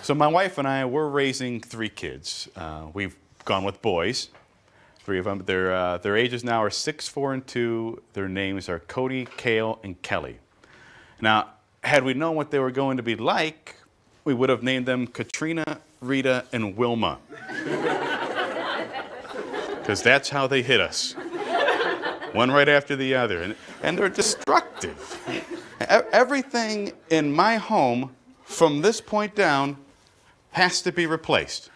So my wife and I, we're raising 3 kids. We've gone with boys, 3 of them. Their ages now are 6, 4, and 2. Their names are Cody, Kale, and Kelly. Now, had we known what they were going to be like, we would have named them Katrina, Rita, and Wilma. Because that's how they hit us. One right after the other. And they're destructive. Everything in my home, from this point down, has to be replaced.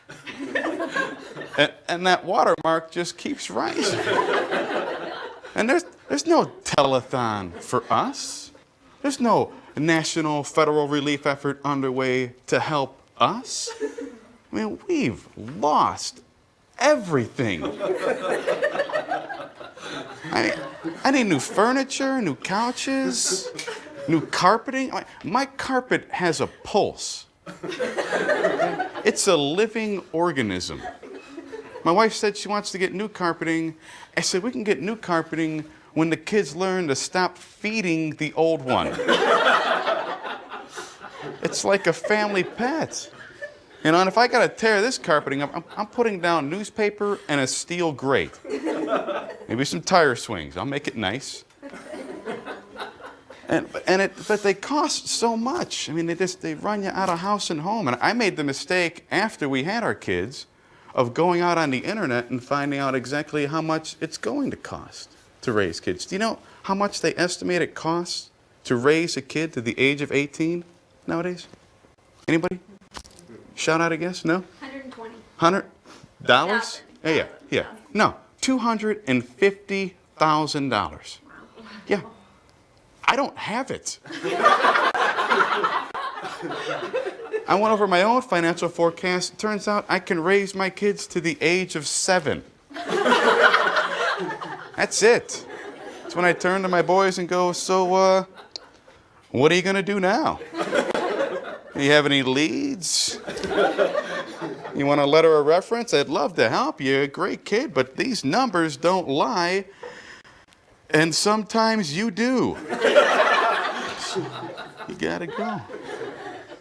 And that watermark just keeps rising. And there's no telethon for us. There's no national federal relief effort underway to help us. I mean, we've lost everything. I need new furniture, new couches, new carpeting. My carpet has a pulse. It's a living organism. My wife said she wants to get new carpeting. I said, we can get new carpeting when the kids learn to stop feeding the old one. It's like a family pet. You know, and if I got to tear this carpeting up, I'm putting down newspaper and a steel grate. Maybe some tire swings. I'll make it nice. But they cost so much. I mean, they run you out of house and home. And I made the mistake after we had our kids of going out on the internet and finding out exactly how much it's going to cost to raise kids. Do you know how much they estimate it costs to raise a kid to the age of 18 nowadays? Anybody? Shout out a guess? No? $120. $100? Yeah. No, $250,000. Yeah. I don't have it. I went over my own financial forecast. It turns out I can raise my kids to the age of 7. That's it. It's when I turn to my boys and go, so, what are you going to do now? Do you have any leads? You want a letter of reference? I'd love to help you. Great kid, but these numbers don't lie. And sometimes you do. You gotta go.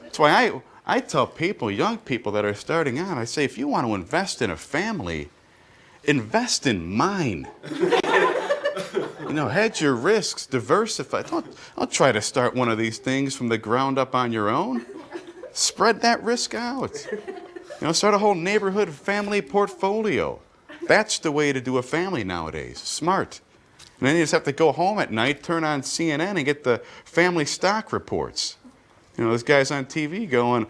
That's why I tell people, young people that are starting out, I say, if you want to invest in a family, invest in mine. You know, hedge your risks, diversify. Don't try to start one of these things from the ground up on your own. Spread that risk out. You know, start a whole neighborhood family portfolio. That's the way to do a family nowadays. Smart. And then you just have to go home at night, turn on CNN, and get the family stock reports. You know, those guys on TV going,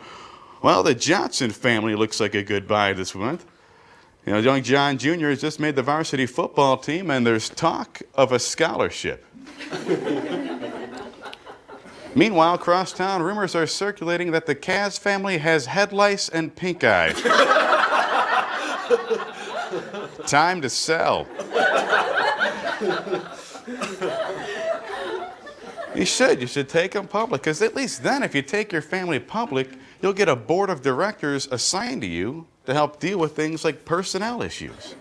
well, the Johnson family looks like a good buy this month. You know, young John Jr. has just made the varsity football team, and there's talk of a scholarship. Meanwhile, across town, rumors are circulating that the Kaz family has head lice and pink eye. Time to sell. You should take them public, because at least then if you take your family public, you'll get a board of directors assigned to you to help deal with things like personnel issues.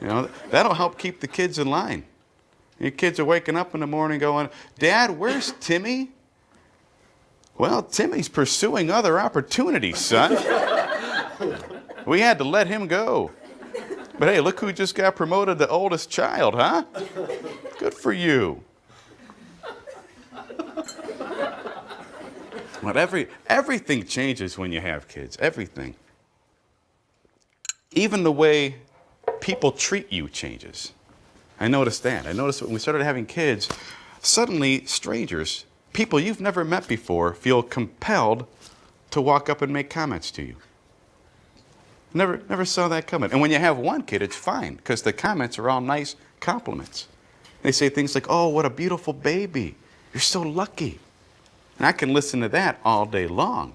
You know, that'll help keep the kids in line. Your kids are waking up in the morning going, Dad, where's Timmy? Well, Timmy's pursuing other opportunities, son. We had to let him go. But hey, look who just got promoted to oldest child, huh? Good for you. But everything changes when you have kids. Everything. Even the way people treat you changes. I noticed that. I noticed when we started having kids, suddenly strangers, people you've never met before, feel compelled to walk up and make comments to you. Never saw that coming. And when you have one kid, it's fine, because the comments are all nice compliments. They say things like, oh, what a beautiful baby. You're so lucky. And I can listen to that all day long.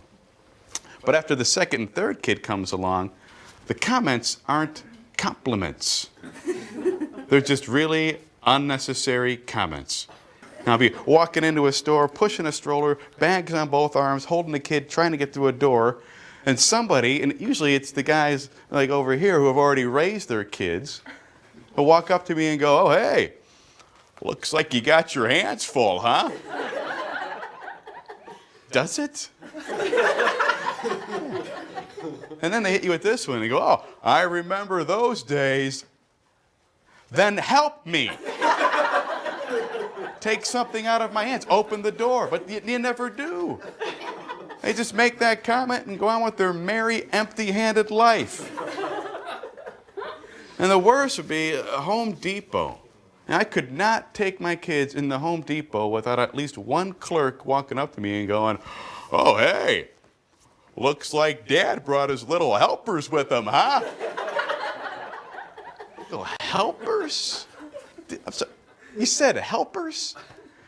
But after the second and third kid comes along, the comments aren't compliments. They're just really unnecessary comments. Now, if you're walking into a store, pushing a stroller, bags on both arms, holding a kid, trying to get through a door, and somebody, and usually it's the guys like over here who have already raised their kids, will walk up to me and go, oh, hey, looks like you got your hands full, huh? Does it? And then they hit you with this one and go, oh, I remember those days. Then help me. Take something out of my hands. Open the door. But you never do. They just make that comment and go on with their merry, empty-handed life. And the worst would be Home Depot. And I could not take my kids in the Home Depot without at least one clerk walking up to me and going, oh, hey, looks like Dad brought his little helpers with him, huh? Little helpers? I'm sorry, you said helpers?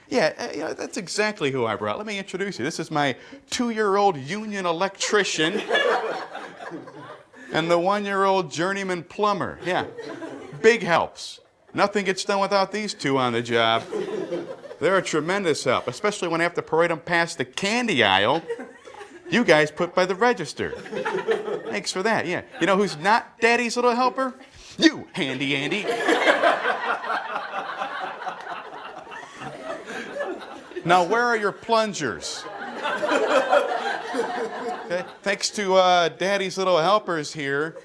Yeah, that's exactly who I brought. Let me introduce you. This is my 2-year-old union electrician and the 1-year-old journeyman plumber. Yeah, big helps. Nothing gets done without these two on the job. They're a tremendous help, especially when I have to parade them past the candy aisle. You guys put by the register. Thanks for that, yeah. You know who's not Daddy's little helper? You, Handy Andy. Now, where are your plungers? Okay. Thanks to Daddy's little helpers here,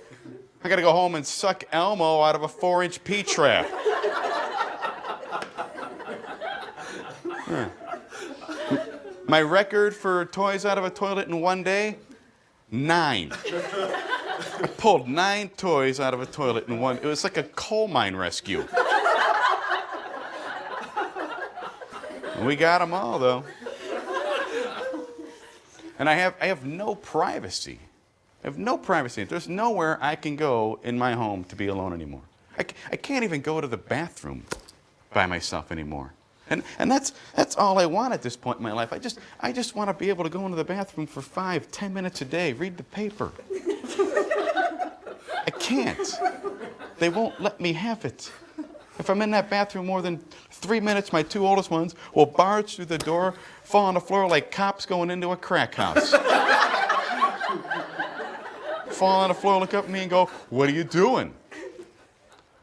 I got to go home and suck Elmo out of a 4-inch P-trap. My record for toys out of a toilet in one day? 9. I pulled 9 toys out of a toilet in one. It was like a coal mine rescue. We got them all, though. And I have no privacy. I have no privacy. There's nowhere I can go in my home to be alone anymore. I can't even go to the bathroom by myself anymore. And that's all I want at this point in my life. I just want to be able to go into the bathroom for 5-10 minutes a day, read the paper. I can't. They won't let me have it. If I'm in that bathroom more than 3 minutes, my 2 oldest ones will barge through the door, fall on the floor like cops going into a crack house. Fall on the floor, look up at me and go, what are you doing?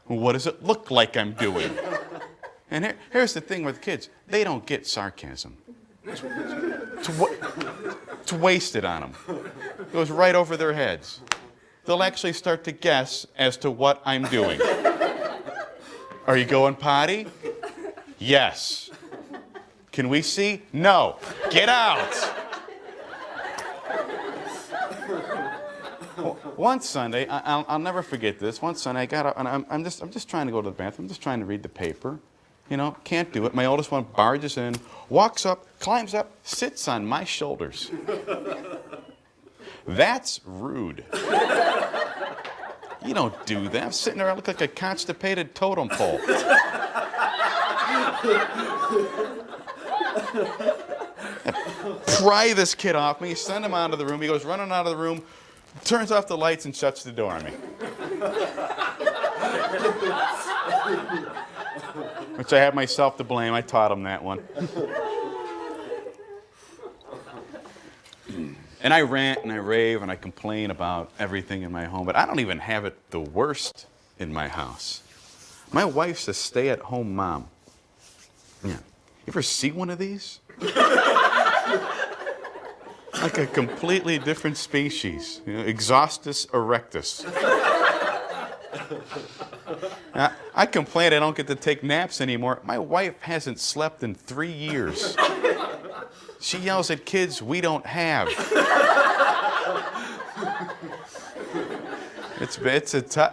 What does it look like I'm doing? And here's the thing with kids. They don't get sarcasm. It's wasted on them. It goes right over their heads. They'll actually start to guess as to what I'm doing. Are you going potty? Yes. Can we see? No. Get out. One Sunday, I'll never forget this. One Sunday, I got up and I'm just trying to go to the bathroom. I'm just trying to read the paper. You know, can't do it. My oldest one barges in, walks up, climbs up, sits on my shoulders. That's rude. You don't do that. I'm sitting there, I look like a constipated totem pole. Pry this kid off me, send him out of the room. He goes running out of the room, turns off the lights, and shuts the door on me. Which I have myself to blame. I taught him that one. And I rant and I rave and I complain about everything in my home, but I don't even have it the worst in my house. My wife's a stay-at-home mom. Yeah. You ever see one of these? Like a completely different species. You know, Exhaustus erectus. Now, I complain I don't get to take naps anymore. My wife hasn't slept in 3 years. She yells at kids we don't have.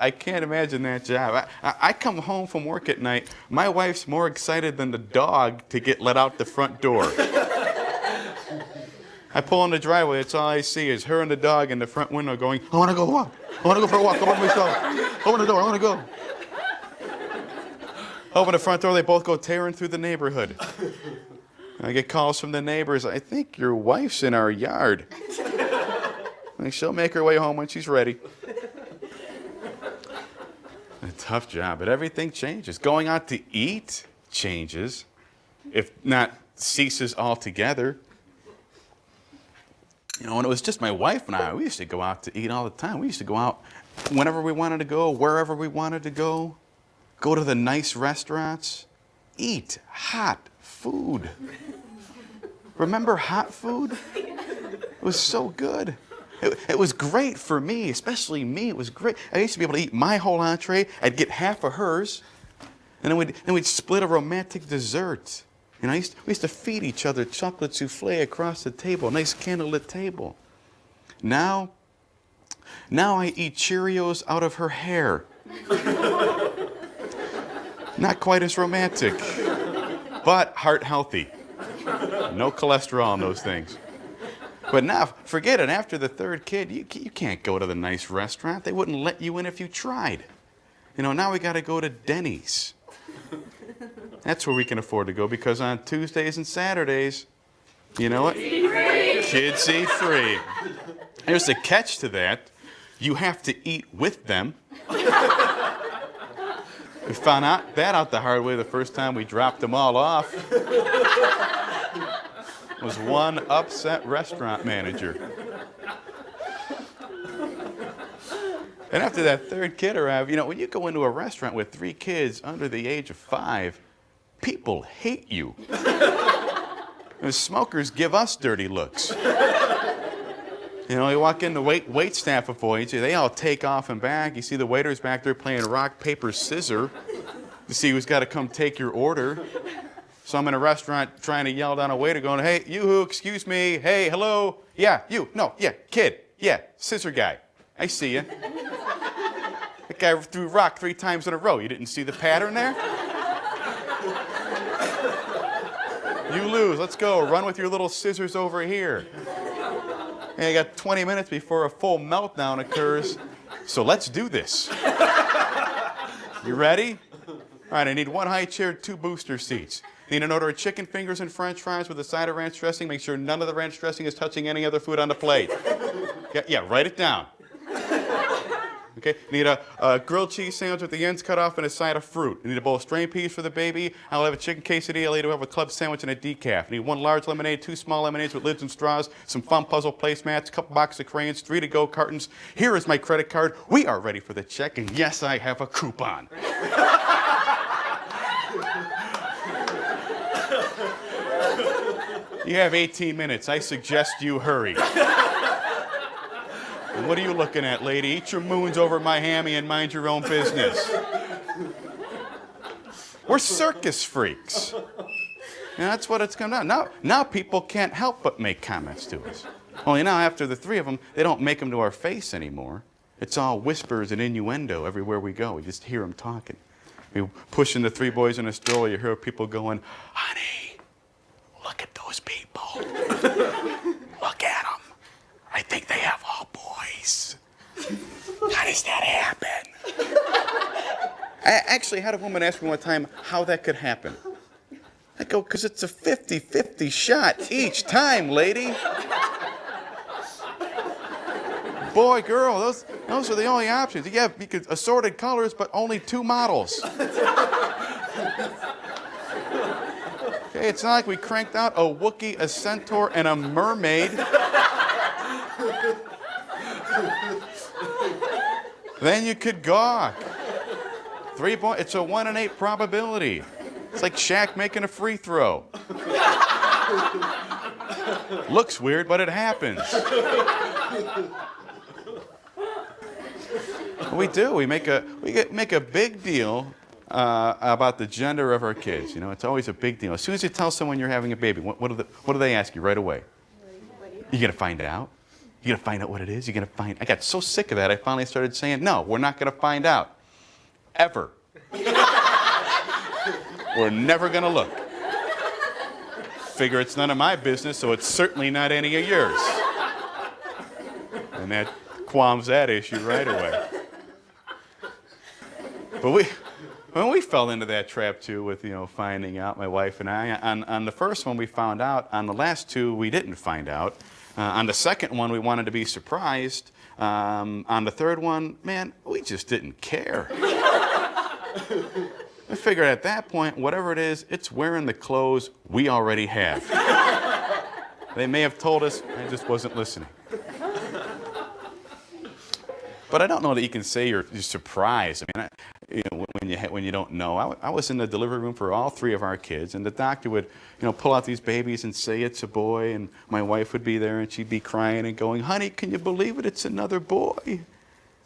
I can't imagine that job. I come home from work at night. My wife's more excited than the dog to get let out the front door. I pull in the driveway. It's all I see is her and the dog in the front window going, I want to go walk. I want to go for a walk. I want myself. Open the door. I want to go. Open the front door. They both go tearing through the neighborhood. I get calls from the neighbors. I think your wife's in our yard. She'll make her way home when she's ready. A tough job, but everything changes. Going out to eat changes, if not ceases altogether. You know, when it was just my wife and I, we used to go out to eat all the time. We used to go out whenever we wanted to go, wherever we wanted to go to the nice restaurants, eat hot food. Remember hot food? It was so good. It was great for me, especially me. It was great. I used to be able to eat my whole entree. I'd get half of hers. And then we'd split a romantic dessert. We used to feed each other chocolate souffle across the table, a nice candlelit table. Now I eat Cheerios out of her hair. Not quite as romantic, but heart healthy. No cholesterol in those things. But now, forget it. After the third kid, you can't go to the nice restaurant. They wouldn't let you in if you tried. Now we got to go to Denny's. That's where we can afford to go, because on Tuesdays and Saturdays, you know what? Kids eat free. There's a catch to that. You have to eat with them. We found out the hard way the first time we dropped them all off. It was one upset restaurant manager. And after that third kid arrived, when you go into a restaurant with 3 kids under the age of 5, people hate you. The smokers give us dirty looks. You walk in, the wait staff avoids you. They all take off and back. You see the waiters back there playing rock, paper, scissor to see who's got to come take your order. So I'm in a restaurant trying to yell down a waiter going, "Hey, you, excuse me. Hey, hello. Yeah, you. No, yeah, kid. Yeah, scissor guy. I see you. That guy threw rock 3 times in a row. You didn't see the pattern there? You lose. Let's go. Run with your little scissors over here. And you got 20 minutes before a full meltdown occurs. So let's do this. You ready? All right, I need 1 high chair, 2 booster seats. Need an order of chicken fingers and French fries with a side of ranch dressing. Make sure none of the ranch dressing is touching any other food on the plate. Yeah, write it down. Okay, need a grilled cheese sandwich with the ends cut off and a side of fruit. I need a bowl of strained peas for the baby. I'll have a chicken quesadilla. I'll have a club sandwich and a decaf. I need 1 large lemonade, 2 small lemonades with lids and straws, some fun puzzle placemats, a couple boxes of crayons, 3 to-go cartons. Here is my credit card. We are ready for the check, and yes, I have a coupon. You have 18 minutes. I suggest you hurry. And what are you looking at, lady? Eat your moons over my hammy and mind your own business. We're circus freaks. And that's what it's come down. Now people can't help but make comments to us. Only now, after the 3 of them, they don't make them to our face anymore. It's all whispers and innuendo everywhere we go. We just hear them talking. We pushing the 3 boys in a stroller. You hear people going, "Honey, look at those people. Look at them. I think they have all boys. How does that happen?" I actually had a woman ask me one time how that could happen. I go, "Because it's a 50-50 shot each time, lady." Boy, girl, those are the only options. You have assorted colors, but only 2 models. Okay, it's not like we cranked out a Wookiee, a centaur, and a mermaid. Then you could gawk. 3 points, it's a 1 in 8 probability. It's like Shaq making a free throw. Looks weird, but it happens. We do. We make a big deal about the gender of our kids. It's always a big deal. As soon as you tell someone you're having a baby, what do they ask you right away? You gonna find out? You gonna find out what it is? I got so sick of that, I finally started saying, "No, we're not gonna find out. Ever. We're never gonna look. Figure it's none of my business, so it's certainly not any of yours." And that qualms that issue right away. But we fell into that trap too with, finding out, my wife and I. On the first one we found out. On the last 2 we didn't find out. On the second one we wanted to be surprised. On the third one, man, we just didn't care. I figured at that point, whatever it is, it's wearing the clothes we already have. They may have told us, I just wasn't listening. But I don't know that you can say you're surprised. I mean, when when you don't know. I was in the delivery room for all three of our kids, and the doctor would, pull out these babies and say it's a boy, and my wife would be there, and she'd be crying and going, "Honey, can you believe it? It's another boy."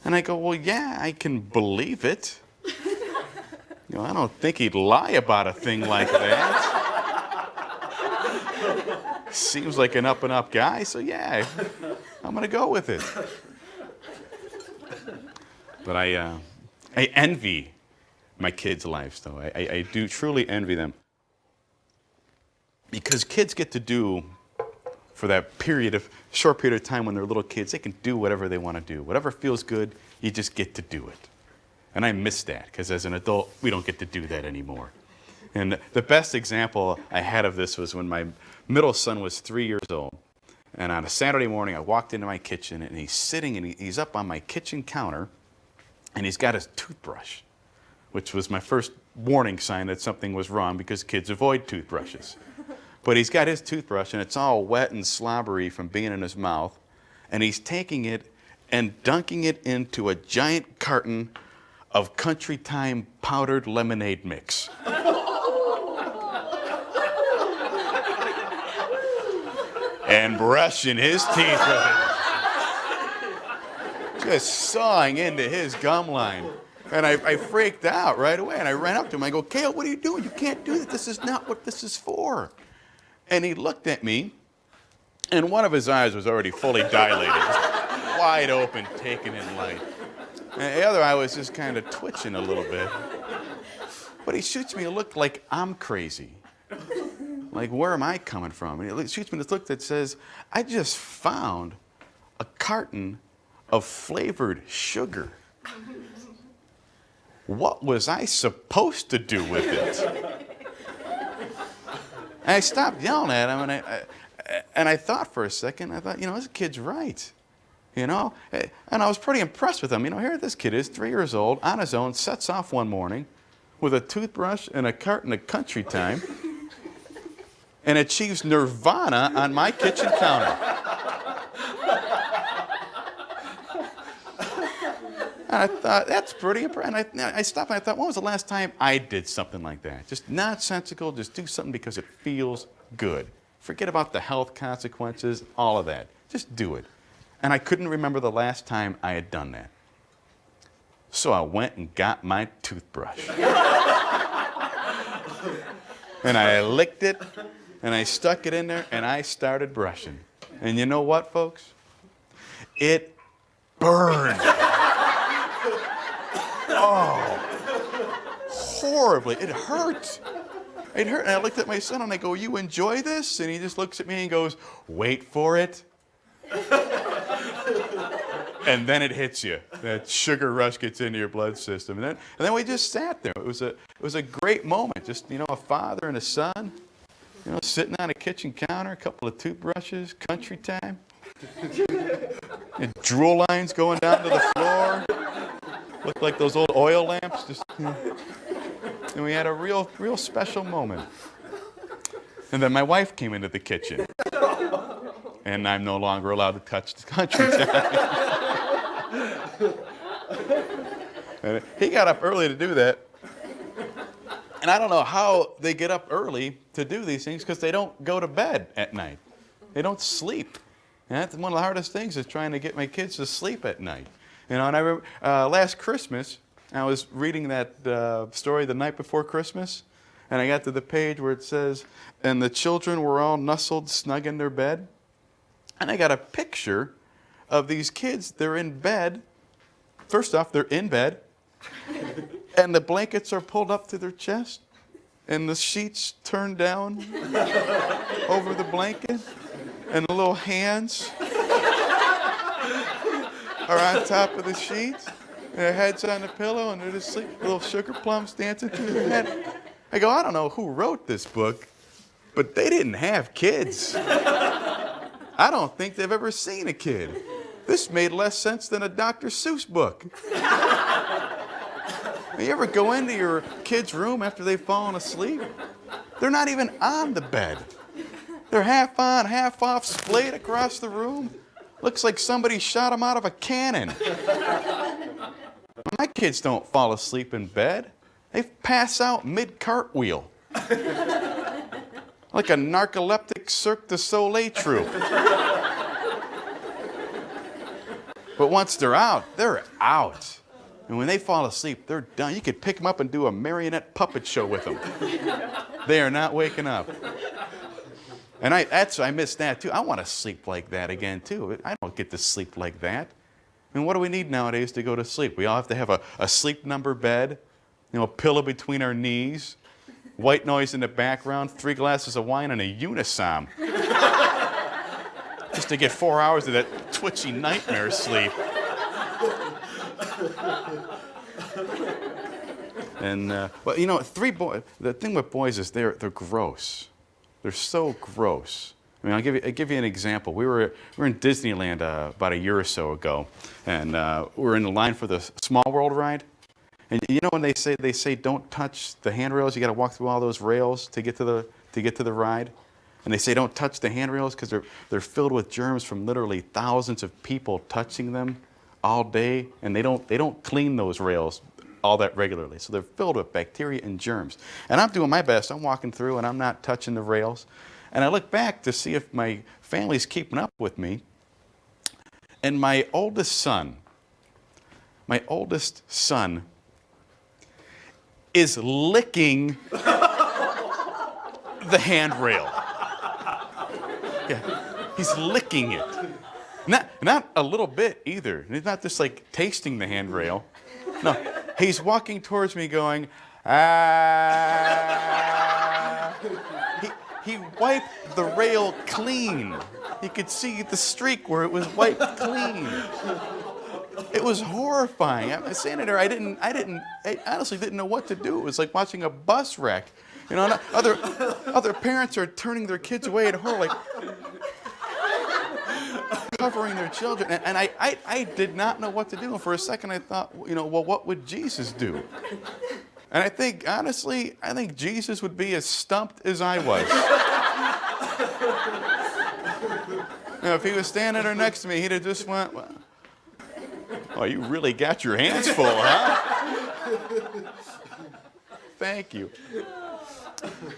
And I go, "Well, yeah, I can believe it." I don't think he'd lie about a thing like that. Seems like an up and up guy, so yeah, I'm gonna go with it. But I envy my kids' lives, though. I do truly envy them. Because kids get to do, for that short period of time when they're little kids, they can do whatever they want to do. Whatever feels good, you just get to do it. And I miss that, because as an adult, we don't get to do that anymore. And the best example I had of this was when my middle son was 3 years old. And on a Saturday morning, I walked into my kitchen, and he's sitting, and he's up on my kitchen counter, and he's got his toothbrush, which was my first warning sign that something was wrong, because kids avoid toothbrushes. But he's got his toothbrush, and it's all wet and slobbery from being in his mouth, and he's taking it and dunking it into a giant carton of Country Time powdered lemonade mix. And brushing his teeth with it. Just sawing into his gum line. And I freaked out right away, and I ran up to him. I go, "Cale, what are you doing? You can't do that. This is not what this is for." And he looked at me, and one of his eyes was already fully dilated, just wide open, taking in light. And the other eye was just kind of twitching a little bit. But he shoots me a look like I'm crazy. Like, where am I coming from? And he shoots me this look that says, "I just found a carton of flavored sugar. What was I supposed to do with it?" And I stopped yelling at him, and I thought for a second, this kid's right. And I was pretty impressed with him. Here this kid is, 3 years old, on his own, sets off one morning with a toothbrush and a carton of Country Time, and achieves nirvana on my kitchen counter. And I thought, that's pretty impressive. And I stopped and I thought, when was the last time I did something like that? Just nonsensical, just do something because it feels good. Forget about the health consequences, all of that. Just do it. And I couldn't remember the last time I had done that. So I went and got my toothbrush. And I licked it, and I stuck it in there, and I started brushing. And you know what, folks? It burned. Oh, horribly. It hurt. It hurt. And I looked at my son, and I go, "You enjoy this?" And he just looks at me and goes, "Wait for it." And then it hits you. That sugar rush gets into your blood system. And then we just sat there. It was a great moment. Just, a father and a son, sitting on a kitchen counter, a couple of toothbrushes, Country Time. And drool lines going down to the floor. Looked like those old oil lamps. And we had a real special moment. And then my wife came into the kitchen. And I'm no longer allowed to touch the Country Time. And he got up early to do that. And I don't know how they get up early to do these things, because they don't go to bed at night. They don't sleep. And that's one of the hardest things, is trying to get my kids to sleep at night. And I remember last Christmas, I was reading that story the night before Christmas, and I got to the page where it says, "And the children were all nestled snug in their bed." And I got a picture of these kids. They're in bed. First off, they're in bed, and the blankets are pulled up to their chest, and the sheets turned down over the blanket, and the little hands are on top of the sheets, and their heads on the pillow, and they're just sleeping, little sugar plums dancing through their head. I go, I don't know who wrote this book, but they didn't have kids. I don't think they've ever seen a kid. This made less sense than a Dr. Seuss book. You ever go into your kid's room after they've fallen asleep? They're not even on the bed. They're half on, half off, splayed across the room. Looks like somebody shot them out of a cannon. My kids don't fall asleep in bed. They pass out mid-cartwheel. Like a narcoleptic Cirque du Soleil troupe. But once they're out, they're out. And when they fall asleep, they're done. You could pick them up and do a marionette puppet show with them. They are not waking up. And I miss that too. I want to sleep like that again too. I don't get to sleep like that. I mean, what do we need nowadays to go to sleep? We all have to have a sleep number bed, a pillow between our knees, white noise in the background, 3 glasses of wine, and a unisom. Just to get 4 hours of that twitchy nightmare sleep. And, well, 3 boys, the thing with boys is they're gross. They're so gross. I mean, I'll give you an example. We were in Disneyland about a year or so ago, and we were in the line for the Small World ride. And you know when they say don't touch the handrails, you got to walk through all those rails to get to the ride. And they say don't touch the handrails because they're filled with germs from literally thousands of people touching them all day, and they don't clean those rails all that regularly. So they're filled with bacteria and germs. And I'm doing my best. I'm walking through and I'm not touching the rails. And I look back to see if my family's keeping up with me. And my oldest son is licking the handrail. Yeah, he's licking it. Not a little bit either. He's not just like tasting the handrail. No, he's walking towards me going, ah. He wiped the rail clean. You could see the streak where it was wiped clean. It was horrifying. I'm standing there. I honestly didn't know what to do. It was like watching a bus wreck. Other parents are turning their kids away in horror, like covering their children. And I did not know what to do. And for a second I thought, well, what would Jesus do? And I think Jesus would be as stumped as I was. If he was standing there next to me, he'd have just went, oh, you really got your hands full, huh? Thank you.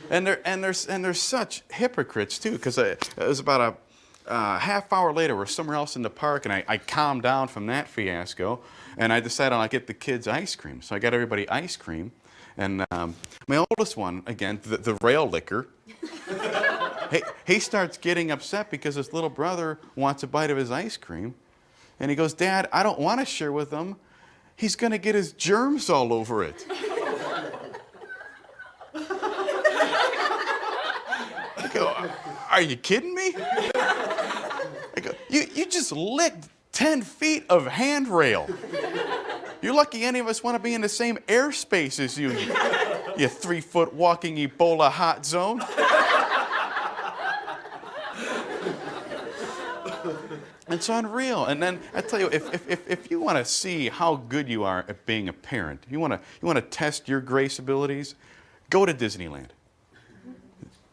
And they're such hypocrites too, because it was about a half hour later, we're somewhere else in the park, and I calmed down from that fiasco, and I decided I'll get the kids ice cream. So I got everybody ice cream, and my oldest one, again, the rail licker, he starts getting upset because his little brother wants a bite of his ice cream, and he goes, Dad, I don't want to share with him. He's going to get his germs all over it. I go, are you kidding me? I go, you just licked 10 feet of handrail. You're lucky any of us want to be in the same airspace as you 3-foot walking Ebola hot zone. It's unreal. And then I tell you, if you want to see how good you are at being a parent, you want to test your grace abilities, go to Disneyland.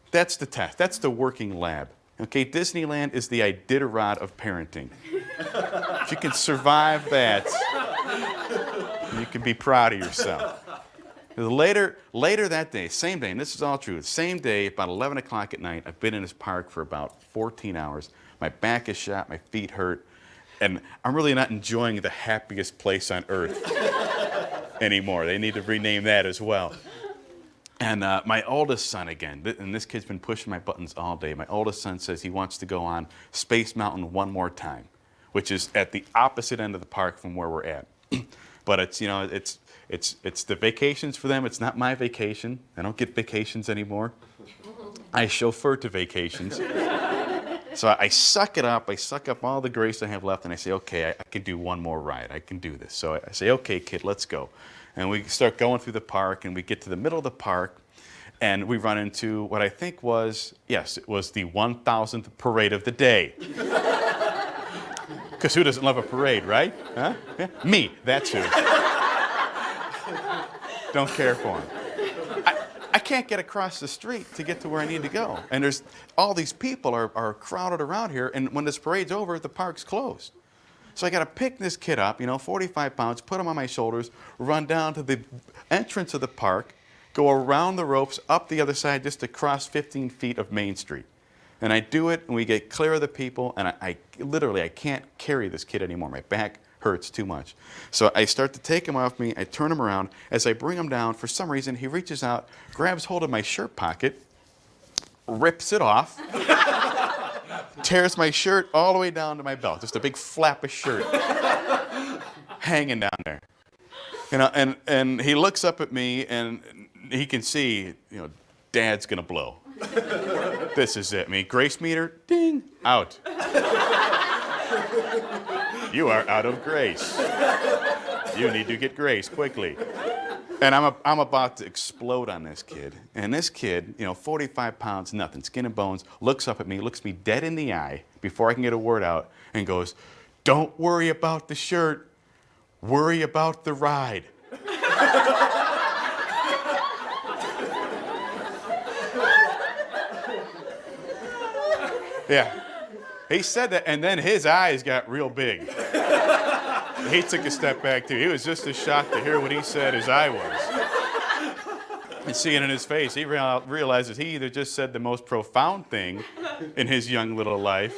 That's the test. That's the working lab. Okay, Disneyland is the Iditarod of parenting. If you can survive that, you can be proud of yourself. Later that day, same day, and this is all true, same day, about 11 o'clock at night, I've been in this park for about 14 hours. My back is shot, my feet hurt, and I'm really not enjoying the happiest place on earth anymore. They need to rename that as well. And my oldest son again, and this kid's been pushing my buttons all day. My oldest son says he wants to go on Space Mountain one more time, which is at the opposite end of the park from where we're at. But it's the vacations for them. It's not my vacation. I don't get vacations anymore. I chauffeur to vacations. So I suck it up. I suck up all the grace I have left, and I say, okay, I can do one more ride. I can do this. So I say, okay, kid, let's go. And we start going through the park, and we get to the middle of the park, and we run into what I think was, yes, it was the 1,000th parade of the day. Because who doesn't love a parade, right? Huh? Yeah? Me, that's who. Don't care for him. I can't get across the street to get to where I need to go. And there's all these people are crowded around here, and when this parade's over, the park's closed. So I got to pick this kid up, 45 pounds, put him on my shoulders, run down to the entrance of the park, go around the ropes, up the other side just to cross 15 feet of Main Street. And I do it, and we get clear of the people, and I literally can't carry this kid anymore. My back hurts too much. So I start to take him off me, I turn him around. As I bring him down, for some reason, he reaches out, grabs hold of my shirt pocket, rips it off, tears my shirt all the way down to my belt. Just a big flap of shirt hanging down there. And he looks up at me, and he can see, Dad's going to blow. This is it. Grace meter, ding, out. You are out of grace. You need to get grace quickly. And I'm about to explode on this kid. And this kid, 45 pounds, nothing, skin and bones, looks up at me, looks me dead in the eye before I can get a word out, and goes, "Don't worry about the shirt. Worry about the ride." Yeah. He said that, and then his eyes got real big. He took a step back, too. He was just as shocked to hear what he said as I was. And seeing in his face, he realizes he either just said the most profound thing in his young little life,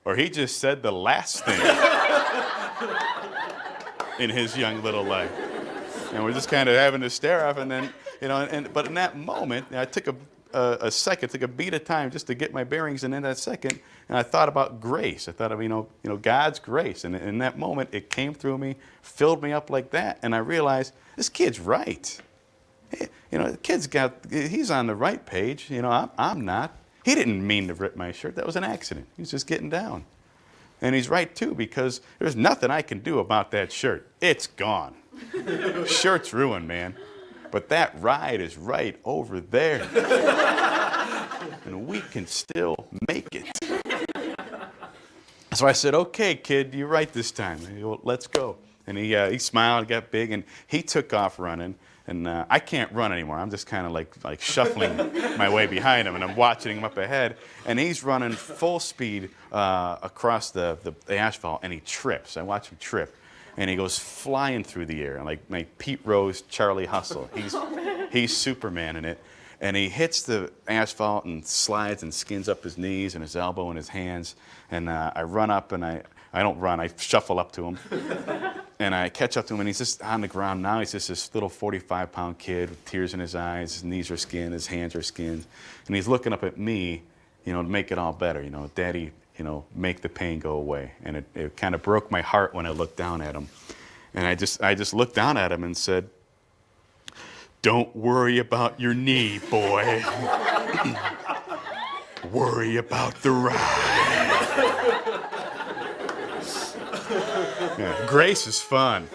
or he just said the last thing in his young little life. And we're just kind of having to stare off, and then, but in that moment, I took a second, took a beat of time just to get my bearings, and in that second, and I thought about grace. I thought of, God's grace. And in that moment, it came through me, filled me up like that, and I realized, this kid's right. Hey, the kid's he's on the right page. I'm not. He didn't mean to rip my shirt. That was an accident. He was just getting down. And he's right, too, because there's nothing I can do about that shirt. It's gone. Shirt's ruined, man. But that ride is right over there. And we can still make it. So I said, "Okay, kid, you're right this time. Let's go." And he smiled, got big, and he took off running. And I can't run anymore. I'm just kind of like shuffling my way behind him, and I'm watching him up ahead. And he's running full speed across the asphalt, and he trips. I watch him trip. And he goes flying through the air, like Pete Rose, Charlie Hustle. He's Superman in it. And he hits the asphalt and slides and skins up his knees and his elbow and his hands. And I run up, and I don't run, I shuffle up to him. And I catch up to him, and he's just on the ground now. He's just this little 45-pound kid with tears in his eyes. His knees are skinned, his hands are skinned. And he's looking up at me, to make it all better. Daddy, make the pain go away. And it kind of broke my heart when I looked down at him. And I just looked down at him and said, "Don't worry about your knee, boy. Worry about the ride." Yeah, grace is fun.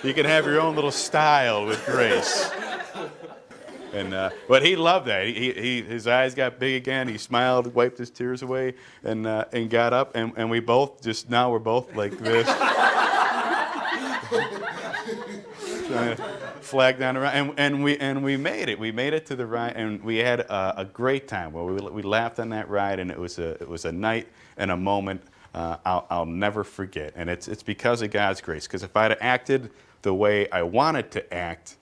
You can have your own little style with grace. But he loved that. His eyes got big again. He smiled, wiped his tears away, and got up. And we both we're both like this, flag down around. And we made it. We made it to the ride, and we had a great time. Where we laughed on that ride, and it was a night and a moment I'll never forget. And it's because of God's grace. Because if I'd have acted the way I wanted to act,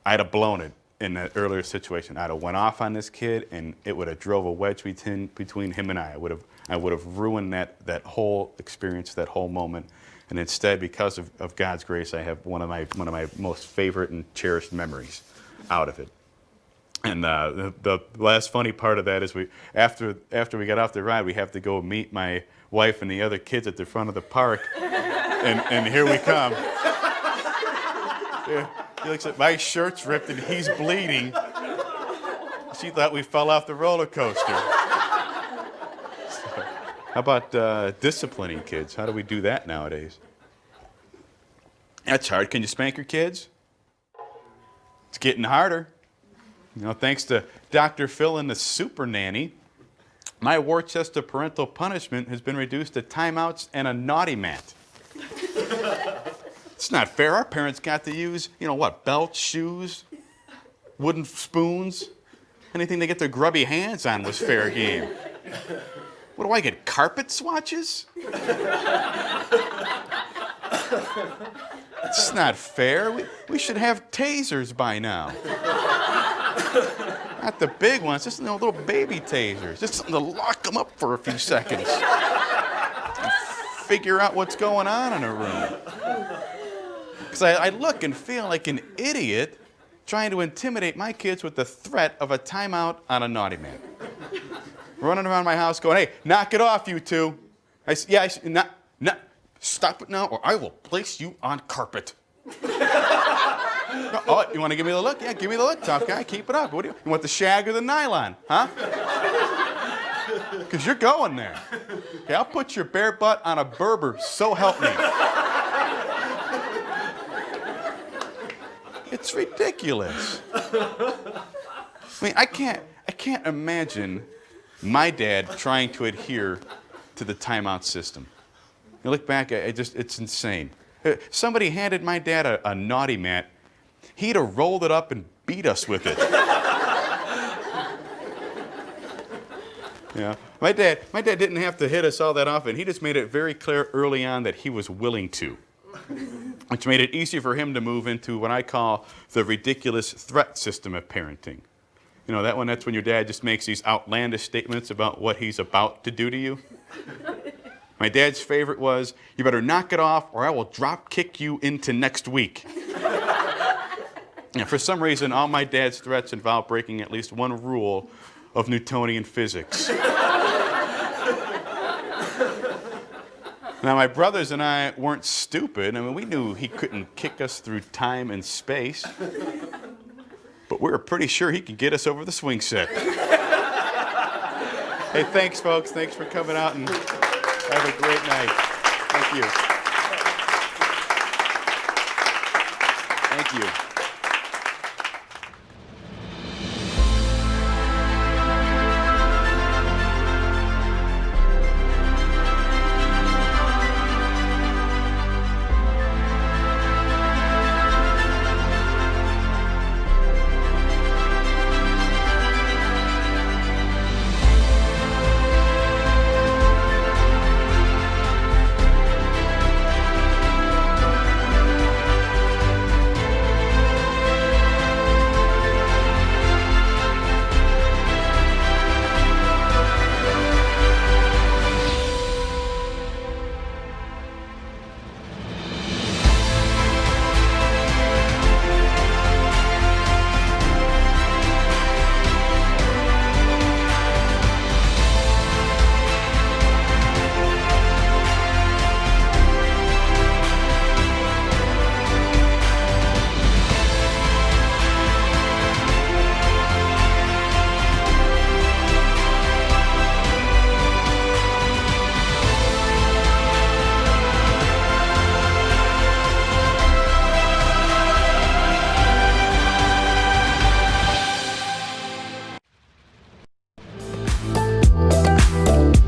I'd have blown it. In that earlier situation, I'd have went off on this kid, and it would have drove a wedge between him and I. I would have ruined that whole experience, that whole moment. And instead, because of God's grace, I have one of my most favorite and cherished memories out of it. And the last funny part of that is after we got off the ride, we have to go meet my wife and the other kids at the front of the park, and here we come. Yeah. He looks at my shirt's ripped and he's bleeding. She thought we fell off the roller coaster. So, how about disciplining kids? How do we do that nowadays? That's hard. Can you spank your kids? It's getting harder. Thanks to Dr. Phil and the super nanny, my Worcester parental punishment has been reduced to timeouts and a naughty mat. It's not fair. Our parents got to use, belts, shoes, wooden spoons. Anything they get their grubby hands on was fair game. What do I get, carpet swatches? It's not fair. We should have tasers by now. Not the big ones, just little baby tasers. Just something to lock them up for a few seconds. And figure out what's going on in a room. Because I look and feel like an idiot trying to intimidate my kids with the threat of a timeout on a naughty man. Running around my house going, hey, knock it off, you two. Stop it now or I will place you on carpet. Oh, you want to give me the look? Yeah, give me the look, tough guy. Keep it up. What do you want, the shag or the nylon? Huh? Because you're going there. Okay, I'll put your bare butt on a Berber, so help me. It's ridiculous. I mean, I can't imagine my dad trying to adhere to the timeout system. You look back, it's insane. Somebody handed my dad a naughty mat, he'd have rolled it up and beat us with it. Yeah. My dad didn't have to hit us all that often. He just made it very clear early on that he was willing to, which made it easier for him to move into what I call the ridiculous threat system of parenting. You know, that's when your dad just makes these outlandish statements about what he's about to do to you. My dad's favorite was, you better knock it off or I will drop kick you into next week. And for some reason, all my dad's threats involve breaking at least one rule of Newtonian physics. Now, my brothers and I weren't stupid. I mean, we knew he couldn't kick us through time and space. But we were pretty sure he could get us over the swing set. Hey, thanks, folks. Thanks for coming out and have a great night. Thank you. Thank you.